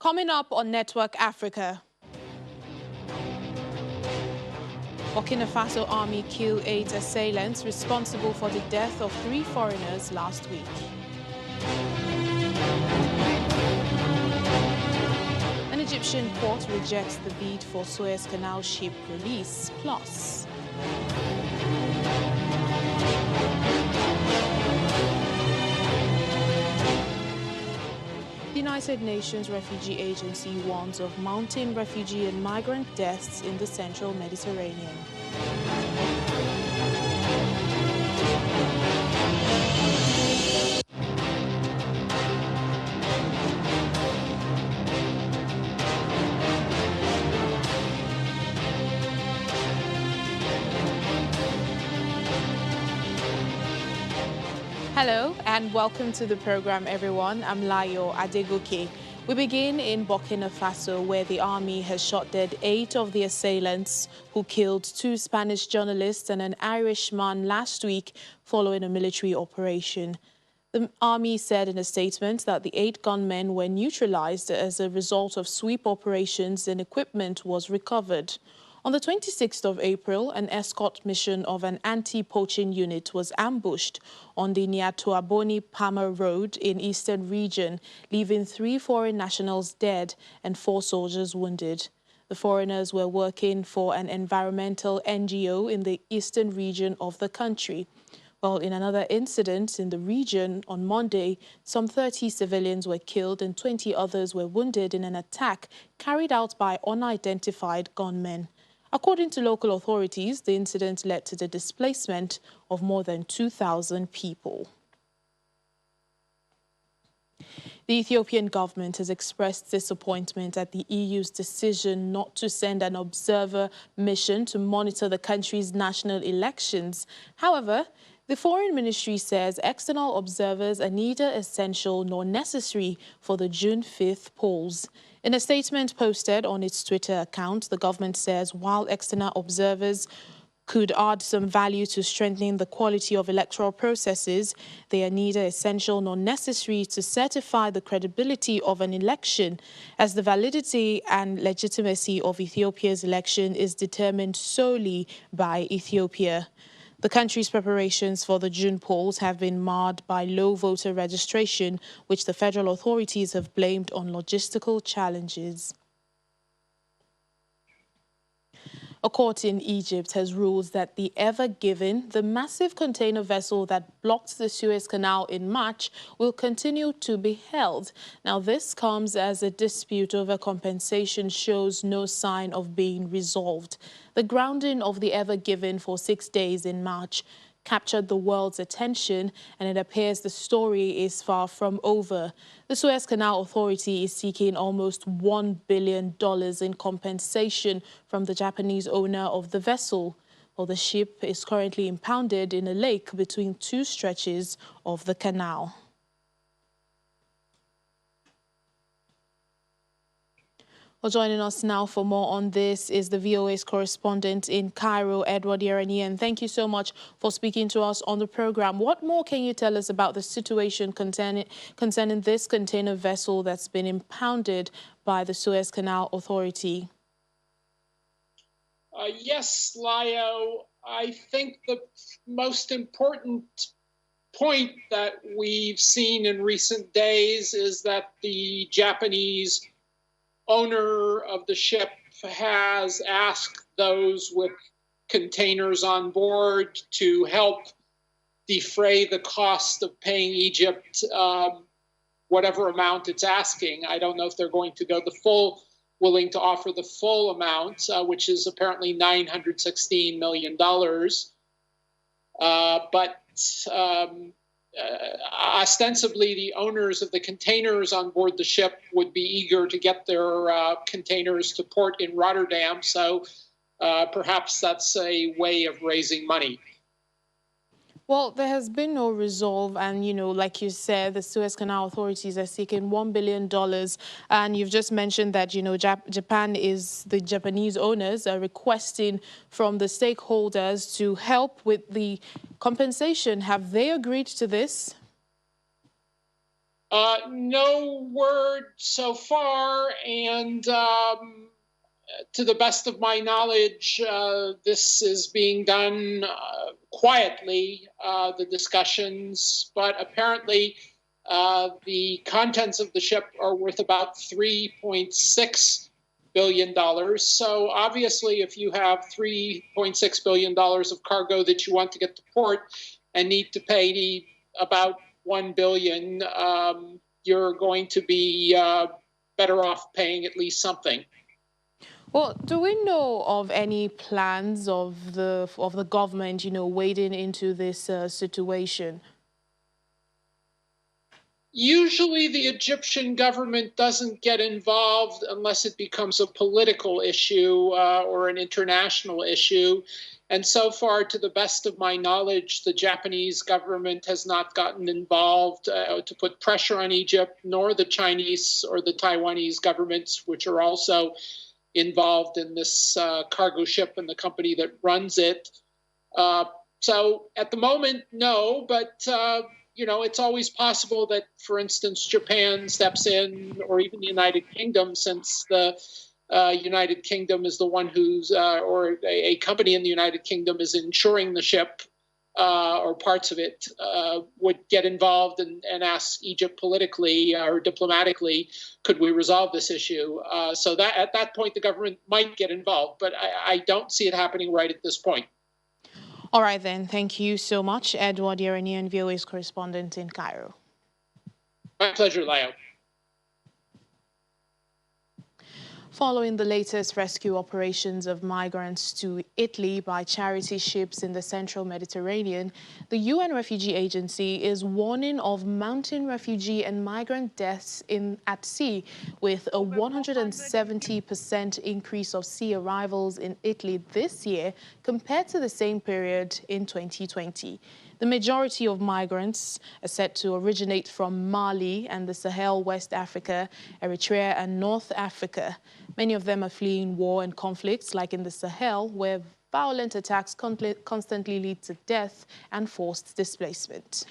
Coming up on Network Africa. Burkina Faso Army killed 8 assailants responsible for the death of 3 foreigners last week. An Egyptian court rejects the bid for Suez Canal ship release. Plus, the United Nations Refugee Agency warns of mounting refugee and migrant deaths in the central Mediterranean. Hello and welcome to the program, everyone. I'm Layo Adegoke. We begin in Burkina Faso, where the army has shot dead 8 of the assailants who killed 2 Spanish journalists and an Irishman last week following a military operation. The army said in a statement that the 8 gunmen were neutralized as a result of sweep operations and equipment was recovered. On the 26th of April, an escort mission of an anti-poaching unit was ambushed on the Niatuaboni-Pama Road in Eastern Region, leaving 3 foreign nationals dead and 4 soldiers wounded. The foreigners were working for an environmental NGO in the Eastern region of the country. Well, in another incident in the region on Monday, some 30 civilians were killed and 20 others were wounded in an attack carried out by unidentified gunmen. According to local authorities, the incident led to the displacement of more than 2,000 people. The Ethiopian government has expressed disappointment at the EU's decision not to send an observer mission to monitor the country's national elections. However, the Foreign Ministry says external observers are neither essential nor necessary for the June 5th polls. In a statement posted on its Twitter account, the government says while external observers could add some value to strengthening the quality of electoral processes, they are neither essential nor necessary to certify the credibility of an election, as the validity and legitimacy of Ethiopia's election is determined solely by Ethiopia. The country's preparations for the June polls have been marred by low voter registration, which the federal authorities have blamed on logistical challenges. A court in Egypt has ruled that the Ever Given, the massive container vessel that blocked the Suez Canal in March, will continue to be held. Now, this comes as a dispute over compensation shows no sign of being resolved. The grounding of the Ever Given for 6 days in March captured the world's attention, and it appears the story is far from over. The Suez Canal Authority is seeking almost $1 billion in compensation from the Japanese owner of the vessel. Well, the ship is currently impounded in a lake between 2 stretches of the canal. Well, joining us now for more on this is the VOA's correspondent in Cairo, Edward Yeranian. Thank you so much for speaking to us on the program. What more can you tell us about the situation concerning this container vessel that's been impounded by the Suez Canal Authority? Yes, Lio, I think the most important point that we've seen in recent days is that the Japanese owner of the ship has asked those with containers on board to help defray the cost of paying Egypt whatever amount it's asking. I don't know if they're going to go willing to offer the full amount, which is apparently $916 million. Ostensibly, the owners of the containers on board the ship would be eager to get their containers to port in Rotterdam, so perhaps that's a way of raising money. Well, there has been no resolve, and, like you said, the Suez Canal authorities are seeking $1 billion, and you've just mentioned that, the Japanese owners are requesting from the stakeholders to help with the compensation. Have they agreed to this? No word so far, and to the best of my knowledge, this is being done quietly, the discussions, but apparently the contents of the ship are worth about $3.6 billion. So obviously, if you have $3.6 billion of cargo that you want to get to port and need to pay about $1 billion, you're going to be better off paying at least something. Well, do we know of any plans of the government, wading into this situation? Usually the Egyptian government doesn't get involved unless it becomes a political issue or an international issue. And so far, to the best of my knowledge, the Japanese government has not gotten involved to put pressure on Egypt, nor the Chinese or the Taiwanese governments, which are also involved in this cargo ship and the company that runs it. So at the moment, no, but it's always possible that, for instance, Japan steps in, or even the United Kingdom, since the United Kingdom is the one who's, or a company in the United Kingdom is insuring the ship, or parts of it, would get involved and ask Egypt politically or diplomatically, could we resolve this issue? So that at that point, the government might get involved, but I don't see it happening right at this point. All right, then. Thank you so much, Edward Yeranian, VOA's correspondent in Cairo. My pleasure, Leo. Following the latest rescue operations of migrants to Italy by charity ships in the central Mediterranean, the UN Refugee Agency is warning of mounting refugee and migrant deaths at sea, with a 170% increase of sea arrivals in Italy this year compared to the same period in 2020. The majority of migrants are said to originate from Mali and the Sahel, West Africa, Eritrea and North Africa. Many of them are fleeing war and conflicts, like in the Sahel, where violent attacks constantly lead to death and forced displacement.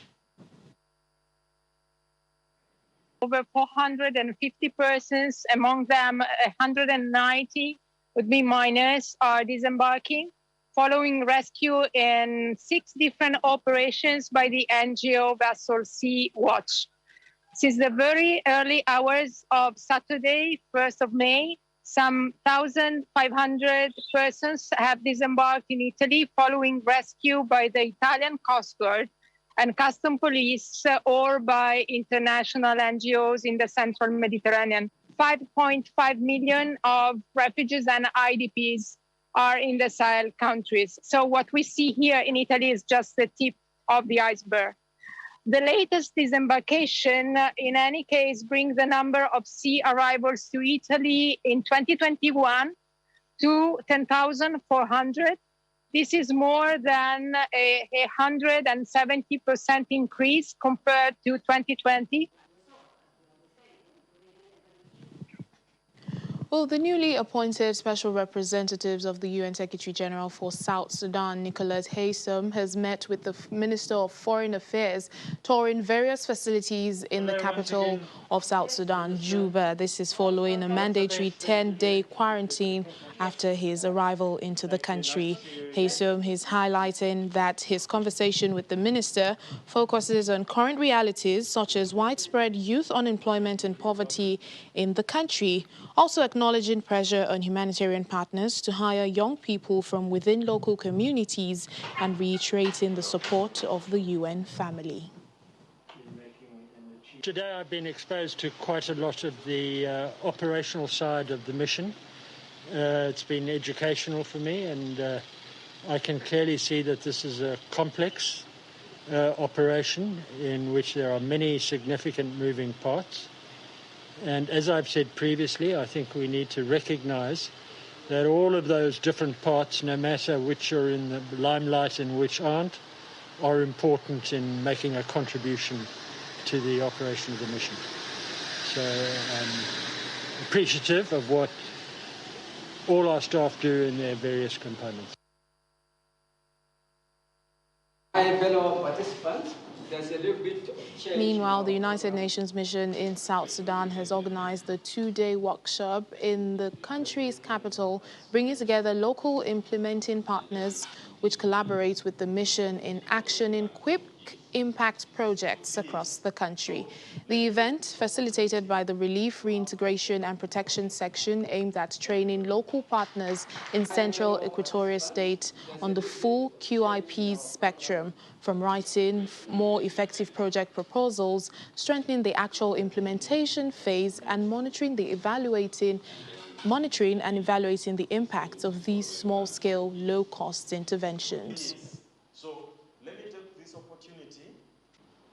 Over 450 persons, among them 190 would be minors, are disembarking, following rescue in 6 different operations by the NGO vessel Sea Watch. Since the very early hours of Saturday, 1st of May, some 1,500 persons have disembarked in Italy following rescue by the Italian Coast Guard and Custom Police or by international NGOs in the central Mediterranean. 5.5 million of refugees and IDPs are in the Sahel countries. So what we see here in Italy is just the tip of the iceberg. The latest disembarkation, in any case, brings the number of sea arrivals to Italy in 2021 to 10,400. This is more than a 170% increase compared to 2020. Well, the newly appointed special representatives of the UN Secretary General for South Sudan, Nicholas Haysom, has met with the Minister of Foreign Affairs, touring various facilities in the capital of South Sudan, Juba. This is following a mandatory 10-day quarantine after his arrival into the country. Haysom is highlighting that his conversation with the minister focuses on current realities such as widespread youth unemployment and poverty in the country, also acknowledging pressure on humanitarian partners to hire young people from within local communities and reiterating the support of the UN family. Today I've been exposed to quite a lot of the operational side of the mission. It's been educational for me, and I can clearly see that this is a complex operation in which there are many significant moving parts. And as I've said previously, I think we need to recognize that all of those different parts, no matter which are in the limelight and which aren't, are important in making a contribution to the operation of the mission. So I'm appreciative of what all our staff do in their various components. Hi, fellow participants. Meanwhile, the United Nations mission in South Sudan has organized a two-day workshop in the country's capital, bringing together local implementing partners which collaborate with the mission in action in quick impact projects across the country. The event, facilitated by the Relief, Reintegration and Protection section, aimed at training local partners in Central Equatorial State on the full QIP's spectrum, from writing more effective project proposals, strengthening the actual implementation phase, and monitoring and evaluating the impacts of these small-scale, low-cost interventions. So let me take this opportunity.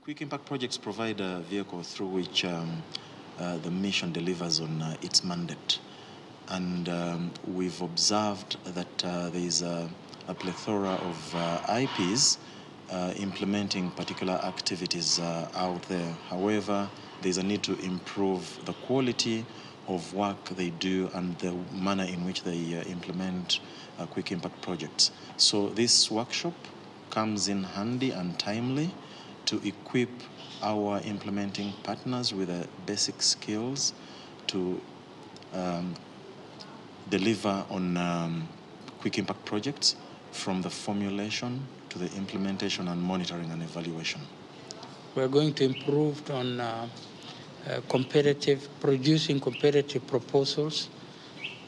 Quick impact projects provide a vehicle through which the mission delivers on its mandate. And we've observed that there is a plethora of IPs implementing particular activities out there. However, there's a need to improve the quality of work they do and the manner in which they implement quick impact projects. So this workshop comes in handy and timely to equip our implementing partners with the basic skills to deliver on quick impact projects, from the formulation to the implementation and monitoring and evaluation. We're going to improve on producing competitive proposals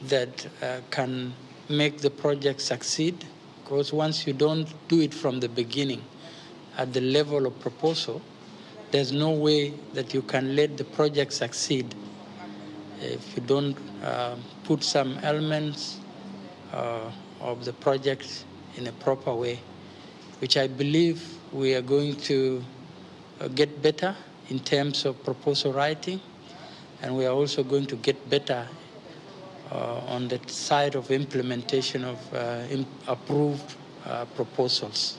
that can make the project succeed. Because once you don't do it from the beginning at the level of proposal, there's no way that you can let the project succeed if you don't put some elements of the project in a proper way, which I believe we are going to get better in terms of proposal writing, and we are also going to get better on the side of implementation of approved proposals.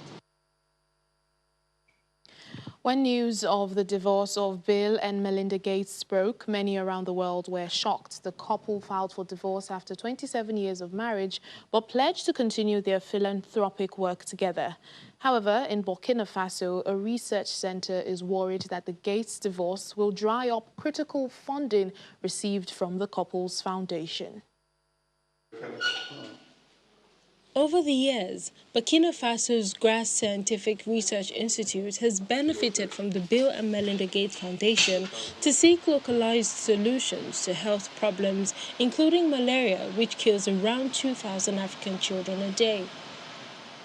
When news of the divorce of Bill and Melinda Gates broke, many around the world were shocked. The couple filed for divorce after 27 years of marriage, but pledged to continue their philanthropic work together. However, in Burkina Faso, a research center is worried that the Gates divorce will dry up critical funding received from the couple's foundation. Over the years, Burkina Faso's Grass Scientific Research Institute has benefited from the Bill and Melinda Gates Foundation to seek localized solutions to health problems, including malaria, which kills around 2,000 African children a day.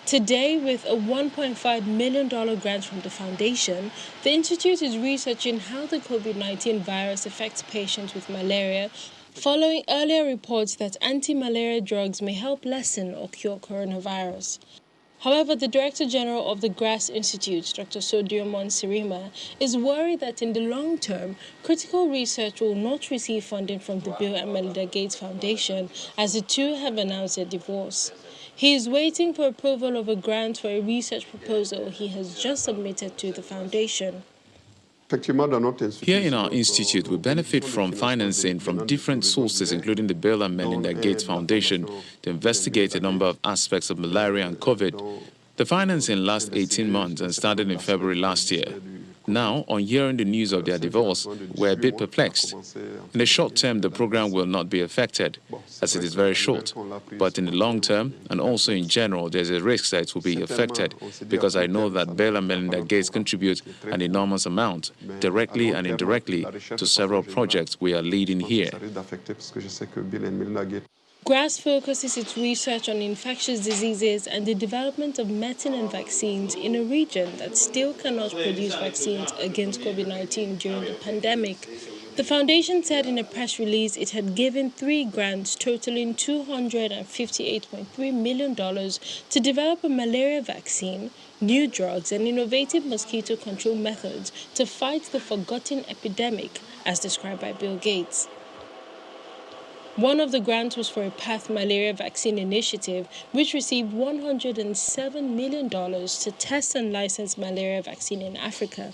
Today, with a $1.5 million grant from the foundation, the institute is researching how the COVID-19 virus affects patients with malaria, following earlier reports that anti-malaria drugs may help lessen or cure coronavirus. However, the Director General of the Grass Institute, Dr. Sodiomon Sirima, is worried that in the long term, critical research will not receive funding from the Bill and Melinda Gates Foundation, as the two have announced a divorce. He is waiting for approval of a grant for a research proposal he has just submitted to the foundation. Here in our institute, we benefit from financing from different sources, including the Bill and Melinda Gates Foundation, to investigate a number of aspects of malaria and COVID. The financing lasts 18 months and started in February last year. Now, on hearing the news of their divorce, we're a bit perplexed. In the short term, the program will not be affected, as it is very short. But in the long term, and also in general, there's a risk that it will be affected, because I know that Bill and Melinda Gates contribute an enormous amount, directly and indirectly, to several projects we are leading here. GRASS focuses its research on infectious diseases and the development of medicine and vaccines in a region that still cannot produce vaccines against COVID-19 during the pandemic. The foundation said in a press release it had given 3 grants totaling $258.3 million to develop a malaria vaccine, new drugs, and innovative mosquito control methods to fight the forgotten epidemic, as described by Bill Gates. One of the grants was for a Path Malaria Vaccine Initiative, which received $107 million to test and license malaria vaccine in Africa.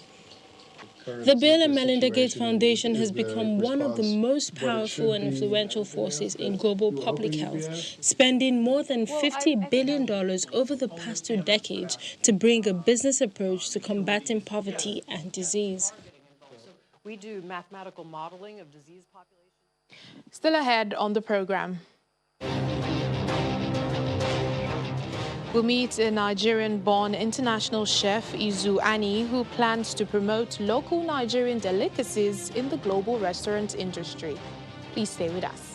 The Bill and Melinda Gates Foundation has become one of the most powerful and influential forces in global public health, spending more than $50 billion over the past 2 decades to bring a business approach to combating poverty and disease. We do mathematical modeling of disease populations. Still ahead on the program. We'll meet a Nigerian-born international chef, Izu Ani, who plans to promote local Nigerian delicacies in the global restaurant industry. Please stay with us.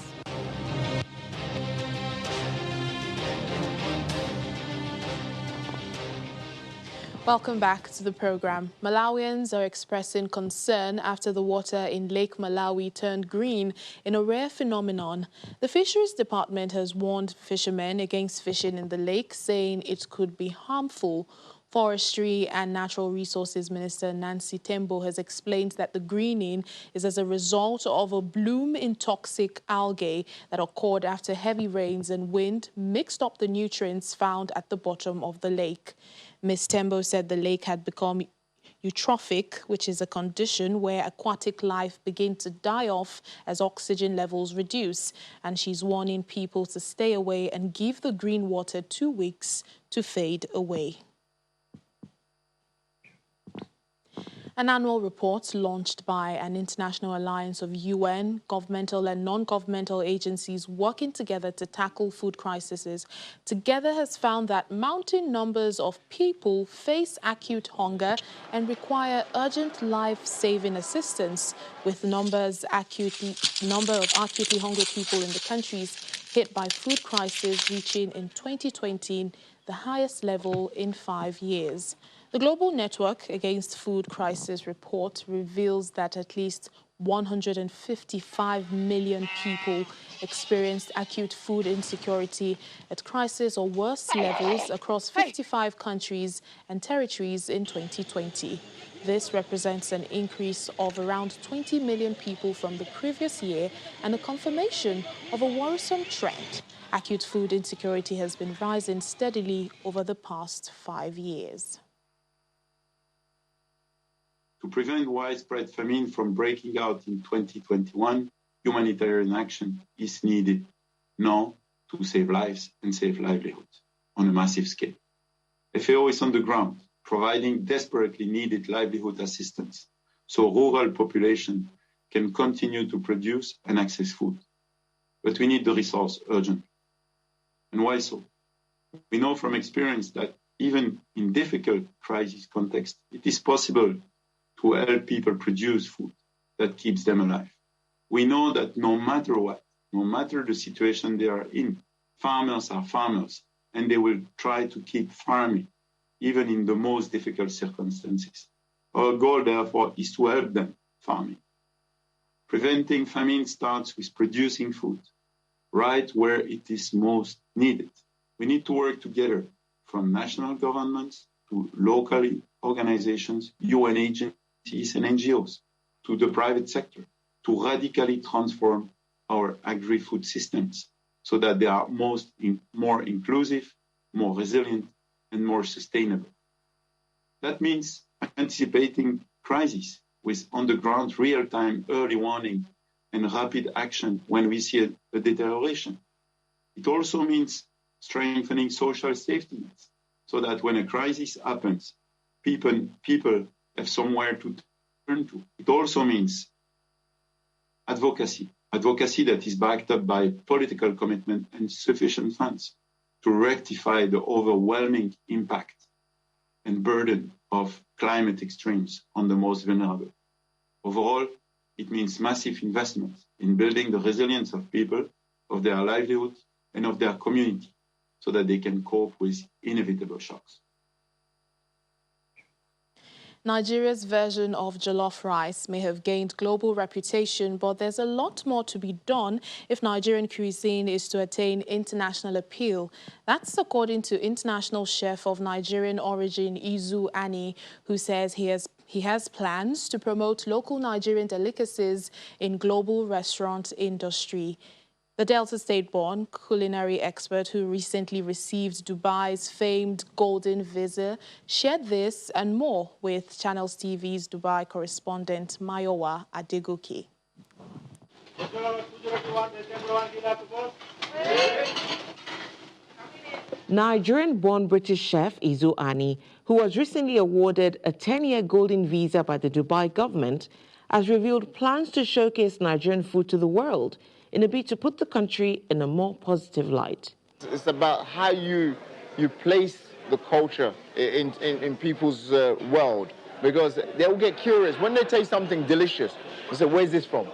Welcome back to the program. Malawians are expressing concern after the water in Lake Malawi turned green in a rare phenomenon. The Fisheries Department has warned fishermen against fishing in the lake, saying it could be harmful. Forestry and Natural Resources Minister Nancy Tembo has explained that the greening is as a result of a bloom in toxic algae that occurred after heavy rains and wind mixed up the nutrients found at the bottom of the lake. Ms. Tembo said the lake had become eutrophic, which is a condition where aquatic life begins to die off as oxygen levels reduce, and she's warning people to stay away and give the green water 2 weeks to fade away. An annual report launched by an international alliance of UN, governmental and non-governmental agencies working together to tackle food crises, together has found that mounting numbers of people face acute hunger and require urgent life-saving assistance, with number of acutely hungry people in the countries hit by food crisis reaching in 2020 the highest level in 5 years. The Global Network Against Food Crisis report reveals that at least 155 million people experienced acute food insecurity at crisis or worse levels across 55 countries and territories in 2020. This represents an increase of around 20 million people from the previous year and a confirmation of a worrisome trend. Acute food insecurity has been rising steadily over the past 5 years. To prevent widespread famine from breaking out in 2021, humanitarian action is needed now to save lives and save livelihoods on a massive scale. FAO is on the ground, providing desperately needed livelihood assistance so rural population can continue to produce and access food. But we need the resource urgently. And why so? We know from experience that even in difficult crisis contexts, it is possible to help people produce food that keeps them alive. We know that no matter what, no matter the situation they are in, farmers are farmers, and they will try to keep farming, even in the most difficult circumstances. Our goal, therefore, is to help them farming. Preventing famine starts with producing food, right where it is most needed. We need to work together, from national governments to local organizations, UN agencies, and NGOs, to the private sector, to radically transform our agri-food systems so that they are more inclusive, more resilient, and more sustainable. That means anticipating crises with on-the-ground, real-time, early warning and rapid action when we see a deterioration. It also means strengthening social safety nets so that when a crisis happens, people have somewhere to turn to. It also means advocacy that is backed up by political commitment and sufficient funds to rectify the overwhelming impact and burden of climate extremes on the most vulnerable. Overall, it means massive investment in building the resilience of people, of their livelihood, and of their community so that they can cope with inevitable shocks. Nigeria's version of jollof rice may have gained global reputation, but there's a lot more to be done if Nigerian cuisine is to attain international appeal. That's according to international chef of Nigerian origin Izu Ani, who says he has plans to promote local Nigerian delicacies in global restaurant industry. The Delta State-born culinary expert who recently received Dubai's famed Golden Visa shared this and more with Channels TV's Dubai correspondent Mayowa Adegoke. Nigerian-born British chef Izu Ani, who was recently awarded a 10-year golden visa by the Dubai government, has revealed plans to showcase Nigerian food to the world in a bid to put the country in a more positive light. It's about how you place the culture in people's world, because they will get curious. When they taste something delicious, they say, where's this from?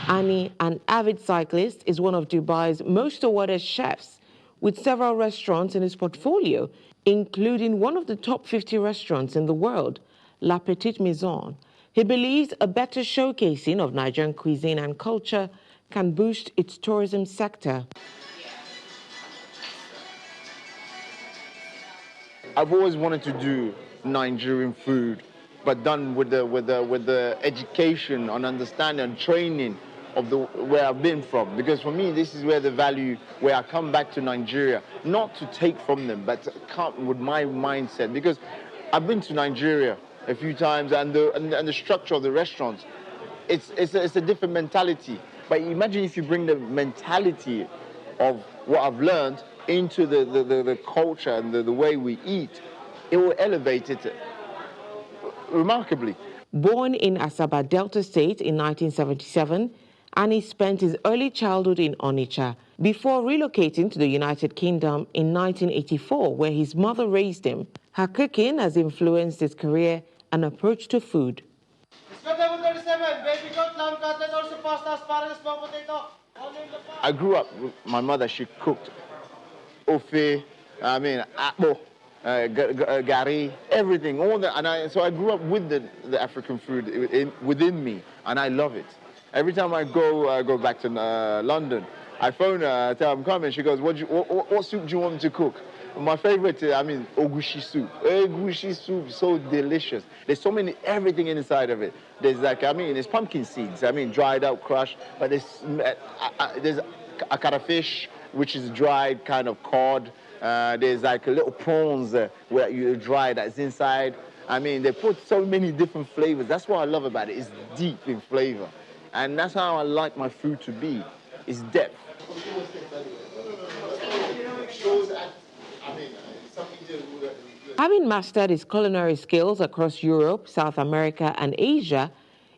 Ani, an avid cyclist, is one of Dubai's most awarded chefs, with several restaurants in his portfolio, including one of the top 50 restaurants in the world, La Petite Maison. He believes a better showcasing of Nigerian cuisine and culture can boost its tourism sector. I've always wanted to do Nigerian food, but done with the education and understanding and training of where I've been from. Because for me, this is where the value, where I come back to Nigeria, not to take from them, but to come with my mindset. Because I've been to Nigeria a few times, and the structure of the restaurants, it's a different mentality. But imagine if you bring the mentality of what I've learned into the culture and the way we eat, it will elevate it remarkably. Born in Asaba, Delta State in 1977, Ani spent his early childhood in Onitsha before relocating to the United Kingdom in 1984, where his mother raised him. Her cooking has influenced his career and approach to food. I grew up with my mother. She cooked ofe, akpo, gari, everything, all that. So I grew up with the African food within me, and I love it. Every time I go back to London, I phone her, I tell her I'm coming. She goes, what soup do you want me to cook? My favorite, ogushi soup. Ogushi soup, so delicious. There's so many, everything inside of it. There's there's pumpkin seeds, dried out, crushed. But there's akara fish, which is dried kind of cod. There's like a little prawns where you dry that's inside. They put so many different flavors. That's what I love about it. It's deep in flavor. And that's how I like my food to be. It's depth. Having mastered his culinary skills across Europe, South America, and Asia,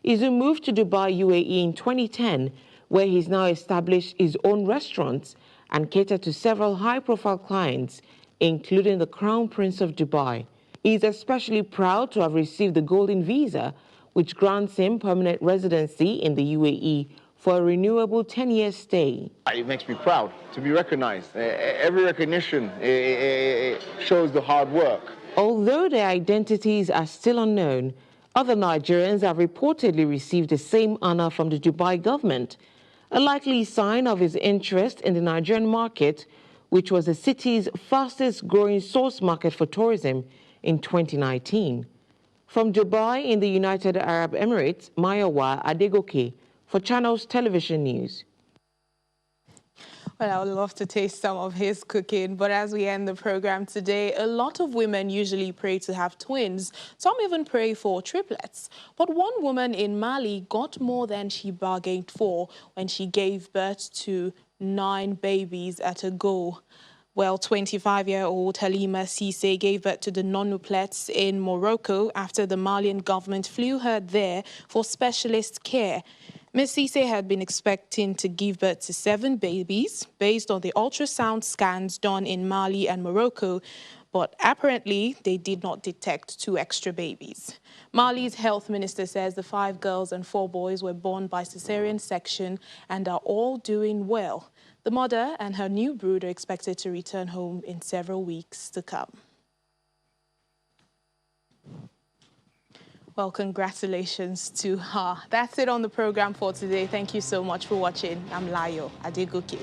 Izu moved to Dubai, UAE in 2010, where he's now established his own restaurants and catered to several high-profile clients, including the Crown Prince of Dubai. He's especially proud to have received the Golden Visa, which grants him permanent residency in the UAE for a renewable 10-year stay. It makes me proud to be recognized. Every recognition shows the hard work. Although their identities are still unknown, other Nigerians have reportedly received the same honor from the Dubai government, a likely sign of his interest in the Nigerian market, which was the city's fastest-growing source market for tourism in 2019. From Dubai in the United Arab Emirates, Mayowa Adegoke for Channels Television News. Well, I would love to taste some of his cooking, but as we end the program today, a lot of women usually pray to have twins. Some even pray for triplets. But one woman in Mali got more than she bargained for when she gave birth to 9 babies at a go. Well, 25-year-old Halima Cisse gave birth to the nonuplets in Morocco after the Malian government flew her there for specialist care. Ms. Cisse had been expecting to give birth to 7 babies based on the ultrasound scans done in Mali and Morocco, but apparently they did not detect 2 extra babies. Mali's health minister says the 5 girls and 4 boys were born by cesarean section and are all doing well. The mother and her new brood are expected to return home in several weeks to come. Well, congratulations to her. That's it on the program for today. Thank you so much for watching. I'm Layo Adegoke.